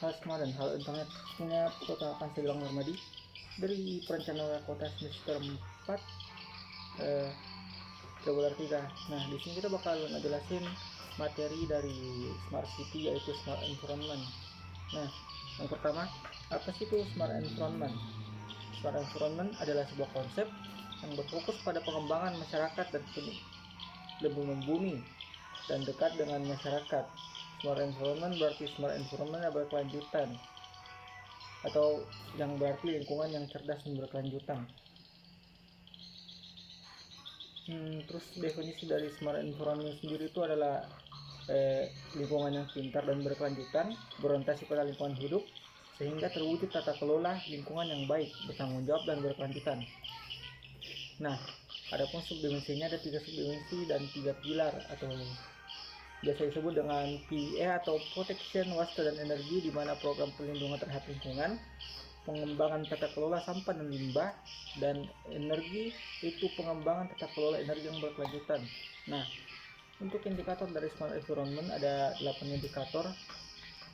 Hasma dan hal internet punya kota akan saya bilang Normadi dari perencana kota semester 4 Tribulan 3. Nah, di sini kita bakal ngejelasin materi dari Smart City yaitu Smart Environment. Nah, yang pertama, apa sih itu Smart Environment? Smart Environment adalah sebuah konsep yang berfokus pada pengembangan masyarakat dan lebih membumi dan dekat dengan masyarakat. Smart Environment berarti Smart Environment yang berkelanjutan atau yang berarti lingkungan yang cerdas dan berkelanjutan. Terus definisi dari smart environment sendiri itu adalah lingkungan yang pintar dan berkelanjutan, berorientasi pada lingkungan hidup, sehingga terwujud tata kelola lingkungan yang baik, bertanggung jawab dan berkelanjutan. Nah, adapun subdimensinya ada 3 subdimensi dan 3 pilar atau biasa disebut dengan PE atau Protection, Waste dan Energi, di mana program perlindungan terhadap lingkungan, pengembangan tata kelola sampah dan limbah, dan energi itu pengembangan tata kelola energi yang berkelanjutan. Nah, untuk indikator dari smart environment ada 8 indikator.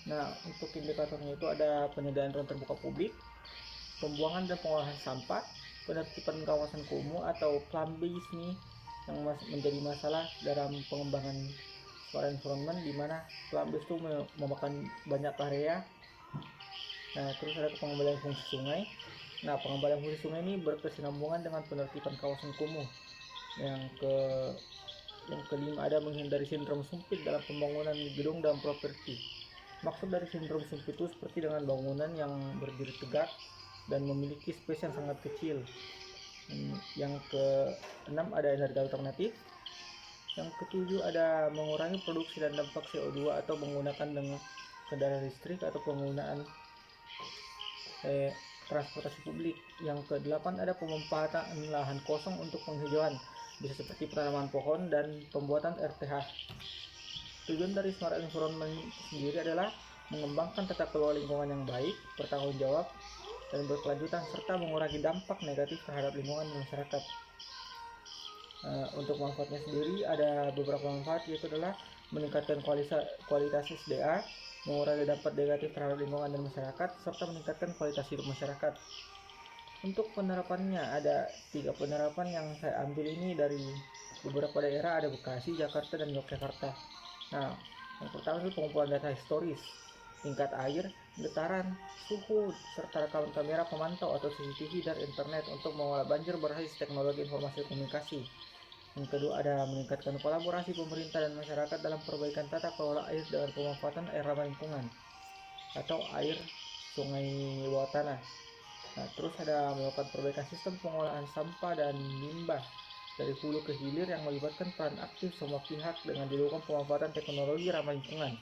Nah, untuk indikatornya itu ada penyediaan ruang terbuka publik, pembuangan dan pengolahan sampah, penertiban kawasan kumuh atau plan-based nih yang menjadi masalah dalam pengembangan smart environment, di mana plan-based itu memakan banyak area. Nah, terus ada pengembalian fungsi sungai. Nah, pengembalian fungsi sungai ini berkesinambungan dengan penertiban kawasan kumuh. Yang kelima ada menghindari sindrom sempit dalam pembangunan gedung dan properti. Maksud dari sindrom sempit itu seperti dengan bangunan yang berdiri tegak dan memiliki space yang sangat kecil. Yang keenam ada energi alternatif. Yang ketujuh ada mengurangi produksi dan dampak CO2 atau menggunakan dengan kendaraan listrik atau penggunaan transportasi publik. Yang ke-8 ada pemanfaatan lahan kosong untuk penghijauan, bisa seperti penanaman pohon dan pembuatan RTH. Tujuan dari smart environment sendiri adalah mengembangkan tata kelola lingkungan yang baik, bertanggung jawab, dan berkelanjutan, serta mengurangi dampak negatif terhadap lingkungan dan masyarakat. Untuk manfaatnya sendiri ada beberapa manfaat, yaitu adalah meningkatkan kualitas SDA, mengurangi dampak negatif terhadap lingkungan dan masyarakat, serta meningkatkan kualitas hidup masyarakat. Untuk penerapannya ada 3 penerapan yang saya ambil ini dari beberapa daerah, ada Bekasi, Jakarta, dan Yogyakarta. Nah, yang pertama itu pengumpulan data historis, tingkat air, getaran, suhu, serta rekaman kamera pemantau atau CCTV dan internet untuk mengolah banjir berbasis teknologi informasi komunikasi. Yang kedua ada meningkatkan kolaborasi pemerintah dan masyarakat dalam perbaikan tata kelola air dengan pemanfaatan air ramah lingkungan atau air sungai bawah tanah. Nah, terus ada melakukan perbaikan sistem pengolahan sampah dan limbah dari hulu ke hilir yang melibatkan peran aktif semua pihak dengan dilakukan pemanfaatan teknologi ramah lingkungan.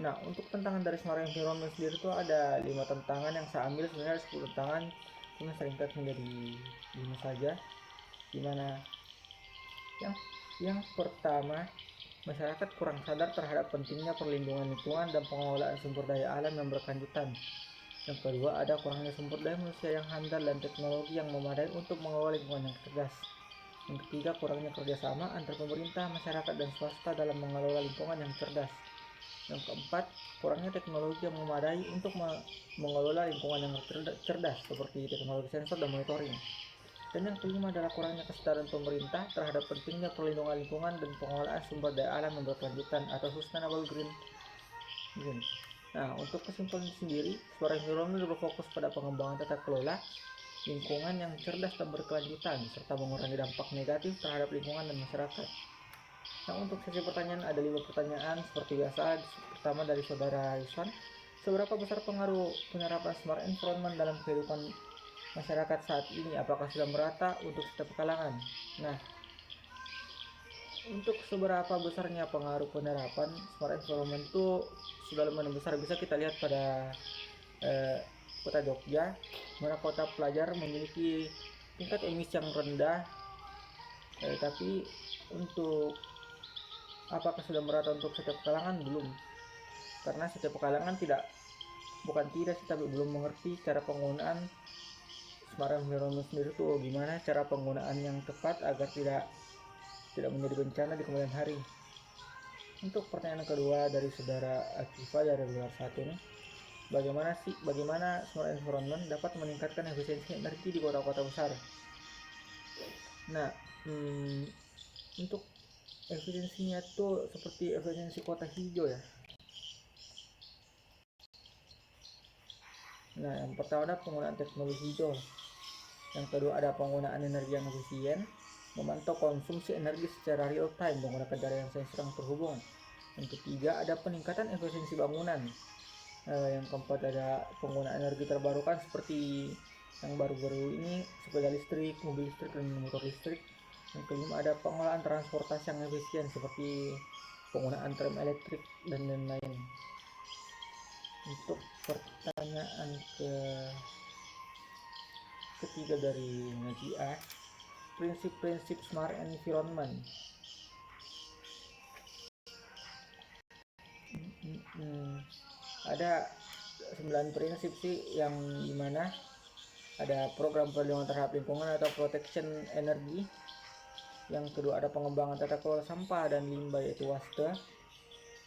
Nah, untuk tantangan dari smart environment sendiri itu ada 5 tantangan yang saya ambil, sebenarnya 10 tantangan, cuma saya ringkas menjadi 5 saja. Dimana yang pertama, masyarakat kurang sadar terhadap pentingnya perlindungan lingkungan dan pengelolaan sumber daya alam yang berkelanjutan. Yang kedua, ada kurangnya sumber daya manusia yang handal dan teknologi yang memadai untuk mengelola lingkungan yang cerdas. Yang ketiga, kurangnya kerjasama antar pemerintah, masyarakat, dan swasta dalam mengelola lingkungan yang cerdas. Yang keempat, kurangnya teknologi yang memadai untuk mengelola lingkungan yang cerdas seperti teknologi sensor dan monitoring. Dan yang kelima adalah kurangnya kesadaran pemerintah terhadap pentingnya perlindungan lingkungan dan pengelolaan sumber daya alam yang berkelanjutan atau sustainable green. Nah, untuk kesimpulan sendiri, smart environment berfokus pada pengembangan tata kelola lingkungan yang cerdas dan berkelanjutan, serta mengurangi dampak negatif terhadap lingkungan dan masyarakat. Nah, untuk sesi pertanyaan ada 5 pertanyaan seperti biasa. Pertama dari saudara Yuswan, seberapa besar pengaruh penerapan smart environment dalam kehidupan masyarakat saat ini? Apakah sudah merata untuk setiap kalangan? Nah, untuk seberapa besarnya pengaruh penerapan smart environment itu sudah lumayan besar. Bisa kita lihat pada kota Jogja, mana kota pelajar memiliki tingkat emisi yang rendah, tapi untuk apakah sudah merata untuk setiap kalangan? Belum, karena setiap kalangan tapi belum mengerti cara penggunaan smart environment sendiri tuh gimana cara penggunaan yang tepat agar tidak menjadi bencana di kemudian hari. Untuk pertanyaan kedua dari saudara Akifa dari luar satu nih, bagaimana smart environment dapat meningkatkan efisiensi energi di kota-kota besar. Nah, untuk efisiensinya tuh seperti efisiensi kota hijau ya. Nah, yang pertama ada penggunaan teknologi hijau. Yang kedua ada penggunaan energi yang efisien, memantau konsumsi energi secara real time menggunakan jaringan sensor yang terhubung. Yang ketiga ada peningkatan efisiensi bangunan. Yang keempat ada penggunaan energi terbarukan seperti yang baru-baru ini sepeda listrik, mobil listrik, dan motor listrik. Yang kelima ada pengolahan transportasi yang efisien seperti penggunaan tram elektrik dan lain-lain. Untuk pertanyaan ketiga dari Najia, prinsip-prinsip smart environment. Ada 9 prinsip sih, yang dimana ada program perlindungan terhadap lingkungan atau protection energy. Yang kedua ada pengembangan tata kelola sampah dan limbah yaitu waste.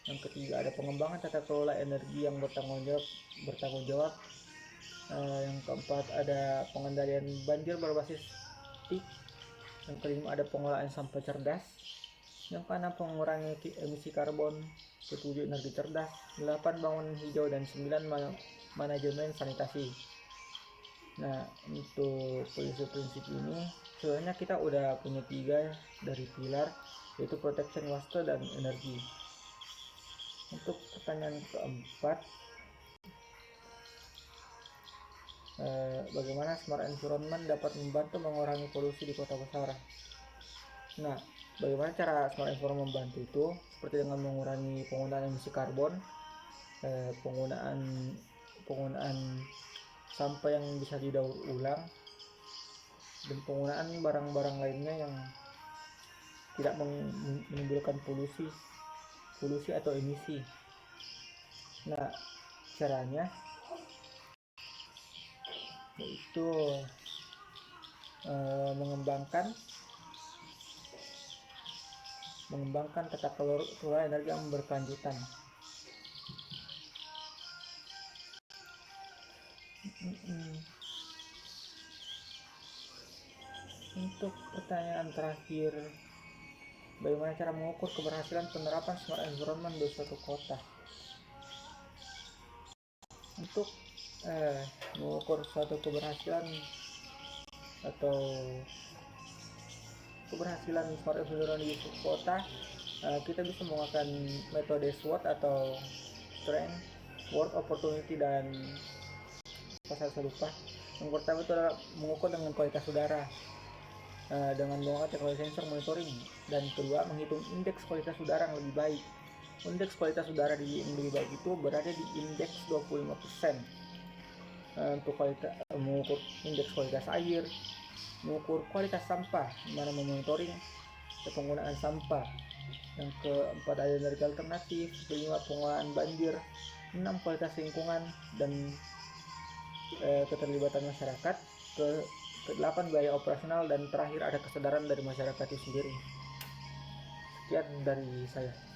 Yang ketiga ada pengembangan tata kelola energi yang bertanggung jawab. Yang keempat ada pengendalian banjir berbasis TIC. Yang kelima ada pengolahan sampah cerdas. Yang keenam pengurangi emisi karbon. Ketujuh energi cerdas. 8 bangunan hijau, dan 9 manajemen sanitasi. Nah, untuk prinsip-prinsip ini sebenarnya kita udah punya 3 dari pilar, yaitu protection, waste, dan energi. Untuk pertanyaan keempat, bagaimana smart environment dapat membantu mengurangi polusi di kota besar? Nah, bagaimana cara smart environment membantu itu? Seperti dengan mengurangi penggunaan emisi karbon, penggunaan sampah yang bisa didaur ulang, dan penggunaan barang-barang lainnya yang tidak menimbulkan polusi atau emisi. Nah, caranya yaitu mengembangkan tata kelola energi yang berkelanjutan. Untuk pertanyaan terakhir, bagaimana cara mengukur keberhasilan penerapan smart environment di suatu kota? Untuk mengukur suatu keberhasilan smart environment di suatu kota, kita bisa menggunakan metode SWOT atau Strength, Work, Opportunity, dan saya lupa. Yang pertama itu adalah mengukur dengan kualitas udara dengan menggunakan teknologi sensor monitoring, dan kedua menghitung indeks kualitas udara yang lebih baik. Indeks kualitas udara yang lebih baik itu berada di indeks 25%. Untuk mengukur indeks kualitas air, mengukur kualitas sampah, mana memonitoring penggunaan sampah. Yang keempat ada energi alternatif, kelima pengolahan banjir, 6 kualitas lingkungan dan keterlibatan masyarakat, ke-8 biaya operasional, dan terakhir ada kesadaran dari masyarakat itu sendiri. Sekian dari saya.